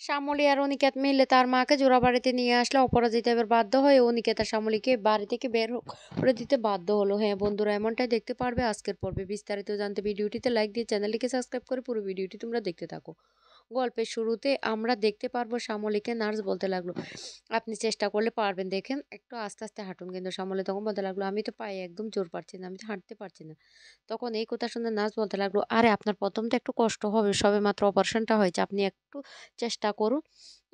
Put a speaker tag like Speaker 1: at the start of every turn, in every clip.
Speaker 1: শ্যামলী আর অনিকেত মিলে তার মাকে জোড়াবাড়িতে নিয়ে আসলে অপরাজিতা এবার বাধ্য হয়ে অনিকেত আর শ্যামলীকে বাড়ি থেকে বের করে দিতে বাধ্য হলো। হ্যাঁ বন্ধুরা, এমনটাই দেখতে পারবে আজকের পর্বে। বিস্তারিত জানতে ভিডিওটিতে লাইক দিয়ে চ্যানেলটিকে সাবস্ক্রাইব করে পুরো ভিডিওটি তোমরা দেখতে থাকো। গল্পের শুরুতে আমরা দেখতে পারবো শ্যামলীকে নার্স বলতে লাগলো, আপনি চেষ্টা করলে পারবেন, দেখেন একটু আস্তে আস্তে হাঁটুন। কিন্তু শ্যামলী তখন বলতে লাগলো, আমি তো পায়ে একদম জোর পাচ্ছি না, আমি তো হাঁটতে পারছি না। তখন এই কথা শুনে নার্স বলতে লাগলো, আরে আপনার প্রথম তো একটু কষ্ট হবে, সবে মাত্র অপারেশনটা হয়েছে, আপনি একটু চেষ্টা করুন।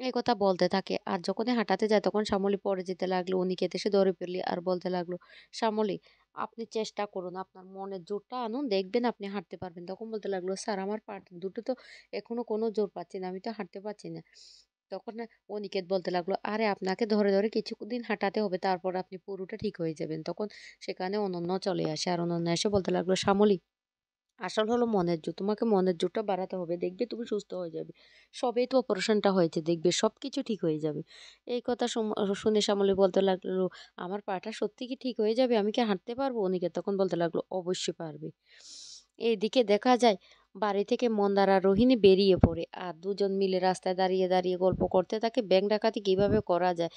Speaker 1: এই কথা বলতে থাকে। আর যখনই হাঁটাতে যায় তখন শ্যামলী পড়ে যেতে লাগলো। অনিকেত এসে ধরে ফেললি আর বলতে লাগলো, শ্যামলী আপনি চেষ্টা করুন, আপনার মনের জোরটা আনুন, দেখবেন আপনি হাঁটতে পারবেন। তখন বলতে লাগলো, স্যার আমার পা দুটো তো এখনো কোনো জোর পাচ্ছি না, আমি তো হাঁটতে পারছি না। তখন অনিকেত বলতে লাগলো, আরে আপনাকে ধরে ধরে কিছুদিন হাঁটাতে হবে, তারপর আপনি পুরোটা ঠিক হয়ে যাবেন। তখন সেখানে অনন্য চলে আসে। আর অনন্য এসে বলতে লাগলো, শ্যামলী আসল হলো মনের জোর, তোমাকে মনের জোরটা বাড়াতে হবে, দেখবে তুমি সুস্থ হয়ে যাবে। সবেই তো অপারেশনটা হয়েছে, দেখবে সব কিছু ঠিক হয়ে যাবে। এই কথা শুনে শ্যামলী বলতে লাগলো, আমার পাটা সত্যি কি ঠিক হয়ে যাবে, আমি কি হাঁটতে পারবো? অনিকেত তখন বলতে লাগলো, অবশ্যই পারবে। এইদিকে দেখা যায় বাড়ি থেকে মন্দার আর রোহিণী বেরিয়ে পড়ে। আর দুজন মিলে রাস্তায় দাঁড়িয়ে দাঁড়িয়ে গল্প করতে থাকে ব্যাংক ডাকাতি কিভাবে করা যায়।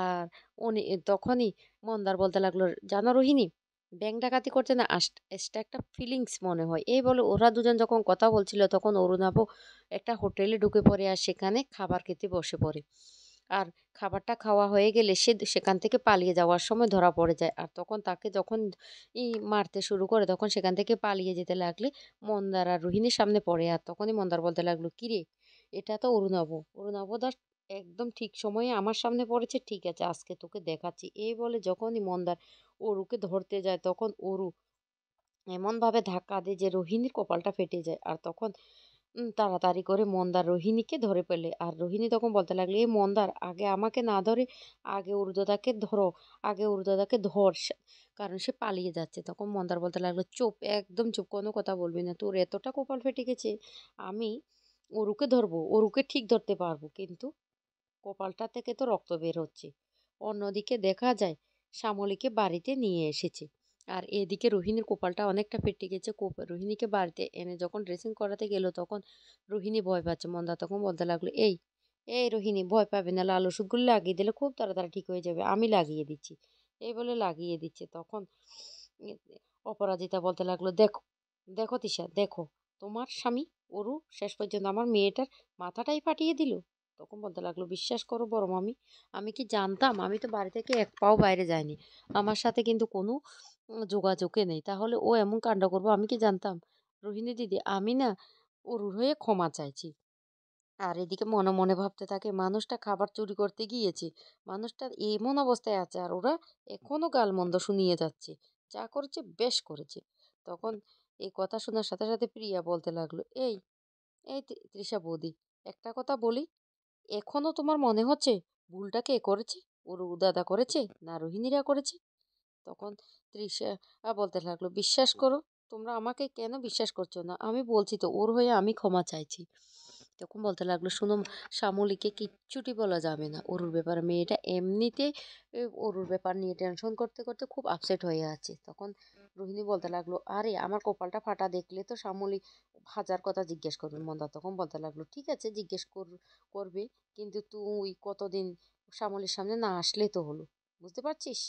Speaker 1: আর উনি তখনই মন্দার বলতে লাগলো, জানো রোহিণী, ব্যাংক ডাকাতি করতে না এটা একটা ফিলিংস মনে হয়। এই বলে ওরা দুজন যখন কথা বলছিল তখন অরুণাভ একটা হোটেলে ঢুকে পড়ে আর সেখানে খাবার খেতে বসে পড়ে। আর খাবারটা খাওয়া হয়ে গেলে সে সেখান থেকে পালিয়ে যাওয়ার সময় ধরা পড়ে যায়। আর তখন তাকে যখন মারতে শুরু করে তখন সেখান থেকে পালিয়ে যেতে লাগলে মন্দার আর রোহিণীর সামনে পড়ে। আর তখনই মন্দার বলতে লাগলো, কিরে, এটা তো অরুণাভ, অরুণাভ দাস একদম ঠিক সময়ে আমার সামনে পড়েছে, ঠিক আছে আজকে তোকে দেখাচ্ছি। এই বলে যখনই মন্দার অরুকে ধরতে যায় তখন অরু এমনভাবে ধাক্কা দেয় যে রোহিণীর কপালটা ফেটে যায়। আর তখন তাড়াতাড়ি করে মন্দার রোহিণীকে ধরে ফেলে। আর রোহিণী তখন বলতে লাগলো, এই মন্দার, আগে আমাকে না ধরে আগে উর্দদাকে ধরো, আগে উর্দদাকে ধর, কারণ সে পালিয়ে যাচ্ছে। তখন মন্দার বলতে লাগলো, চুপ, একদম চুপ, কোনো কথা বলবি না, তোর এতটা কপাল ফেটে গেছে, আমি অরুকে ধরবো, অরুকে ঠিক ধরতে পারবো, কিন্তু কপালটা থেকে তো রক্ত বের হচ্ছে। অন্যদিকে দেখা যায় শ্যামলীকে বাড়িতে নিয়ে এসেছে। আর এদিকে রোহিণীর কপালটা অনেকটা ফেটে গেছে। রোহিণীকে বাড়িতে এনে যখন ড্রেসিং করাতে গেল তখন রোহিণী ভয় পাচ্ছে। মন্দা তখন বলতে লাগলো, এই এই রোহিণী, ভয় পাবে না, লাল ওষুধগুলো লাগিয়ে দিলে খুব তাড়াতাড়ি ঠিক হয়ে যাবে, আমি লাগিয়ে দিচ্ছি। এই বলে লাগিয়ে দিচ্ছে। তখন উম, অপরাজিতা বলতে লাগলো, দেখো দেখো তিশা, দেখো তোমার স্বামী অরু শেষ পর্যন্ত আমার মেয়েটার মাথাটাই ফাটিয়ে দিল। তখন বলতে লাগলো, বিশ্বাস করো বড় মামি, আমি কি জানতাম? আমি তো বাড়ি থেকে এক পাও বাইরে যাইনি, আমার সাথে কিন্তু কোনো যোগাযোগে নেই, তাহলে ও এমন কাণ্ড করবো আমি কি জানতাম? রোহিণী দিদি, আমি না অরুর হয়ে ক্ষমা চাইছি। আর এদিকে মনে মনে ভাবতে থাকে, মানুষটা খাবার চুরি করতে গিয়েছে, মানুষটা এমন অবস্থায় আছে, আর ওরা এখনো গালমন্দ শুনিয়ে যাচ্ছে, যা করেছে বেশ করেছে। তখন এই কথা শোনার সাথে সাথে প্রিয়া বলতে লাগলো, এই এই তৃষা বৌদি, একটা কথা বলি, এখনো তোমার মনে হচ্ছে ভুলটা কে করেছে? ওর দাদা করেছে না রোহিণীরা করেছে? তখন তৃষা বলতে লাগলো, বিশ্বাস করো, তোমরা আমাকে কেন বিশ্বাস করছো না? আমি বলছি তো, ওর হয়ে আমি ক্ষমা চাইছি। তখন বলতে লাগলো, শুনো, শ্যামলীকে কিচ্ছুটি বলা যাবে না অরুর ব্যাপারে, মেয়েটা এমনিতে অরুর ব্যাপার নিয়ে টেনশন করতে করতে খুব আপসেট হয়ে আছে। তখন রোহিণী বলতে লাগলো, আরে আমার কপালটা ফাটা দেখলে তো শ্যামলী হাজার কথা জিজ্ঞেস করবে। মন্দা তখন বলতে লাগলো, ঠিক আছে জিজ্ঞেস করবে, কিন্তু তুই কতদিন শ্যামলীর সামনে না আসলে তো হলো, বুঝতে পারছিস?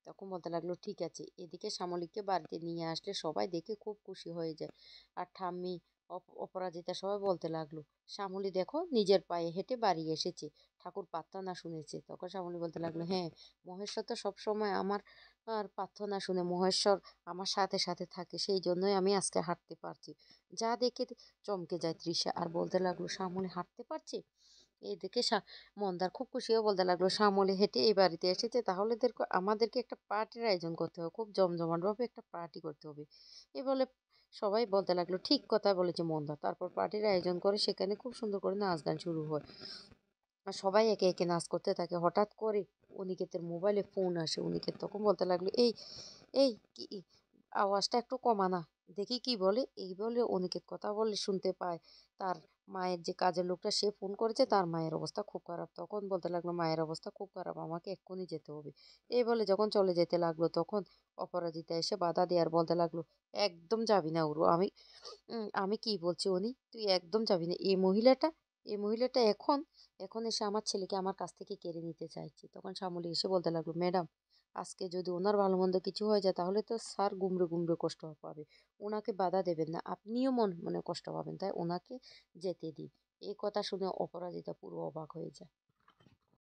Speaker 1: তখন বলতে লাগলো, ঠিক আছে। এদিকে শ্যামলীকে বাড়িতে নিয়ে আসলে সবাই দেখে খুব খুশি হয়ে যায়। আর ঠাম্মি, অপরাজিতা সবাই বলতে লাগলো, শ্যামলী দেখো নিজের পায়ে হেঁটে বাড়ি এসেছে, ঠাকুর প্রার্থনা শুনেছে। তখন শ্যামলী বলতে লাগলো, হ্যাঁ, মহেশ্বর তো সবসময় আমার আর প্রার্থনা শুনে, মহেশ্বর আমার সাথে সাথে থাকে, সেই জন্যই আমি আজকে হাঁটতে পারছি। যা দেখে চমকে যায় তৃষা আর বলতে লাগলো, শ্যামলী হাঁটতে পারছে? এদিকে মন্দার খুব খুশি হয়ে বলতে লাগলো, শ্যামলী হেঁটে এই বাড়িতে এসেছে, তাহলে আমাদেরকে একটা পার্টির আয়োজন করতে হবে, খুব জমজমাট ভাবে একটা পার্টি করতে হবে। এ বলে সবাই বলতে লাগলো, ঠিক কথা বলেছে মন্দা। তারপর পার্টির আয়োজন করে সেখানে খুব সুন্দর করে নাচ গান শুরু হয়। আর সবাই একে একে নাচ করতে থাকে। হঠাৎ করে অনিকেতের মোবাইলে ফোন আসে। অনিকেত তখন বলতে লাগলো, এই এই কি, আওয়াজটা একটু কমানা, দেখি কি বলে। এই বলে অনিকেত কথা বলে শুনতে পায় তার মায়ের যে কাজের লোকটা সে ফোন করেছে, তার মায়ের অবস্থা খুব খারাপ। তখন বলতে লাগলো, মায়ের অবস্থা খুব খারাপ, আমাকে এক্ষুনি যেতে হবে। এই বলে যখন চলে যেতে লাগলো তখন অপরাজিতা এসে বাধা দেওয়ার বলতে লাগলো, একদম যাবি না উরু, আমি কি বলছি উনি, তুই একদম যাবি না। এই মহিলাটা এই মহিলাটা এখন এসে আমার ছেলেকে আমার কাছ থেকে কেড়ে নিতে চাইছে। তখন শ্যামলী এসে বলতে লাগলো, ম্যাডাম আজকে যদি ওনার ভালো মন্দ কিছু হয়ে যায় তাহলে তো স্যার গুমড়ে গুমড়ে কষ্ট পাবে। ওনাকে বাধা দেবেন না, আপনিও মনে মনে কষ্ট পাবেন, তাই ওনাকে যেতে দিন। এই কথা শুনে অপরাজিতা পুরো অবাক হয়ে যায়।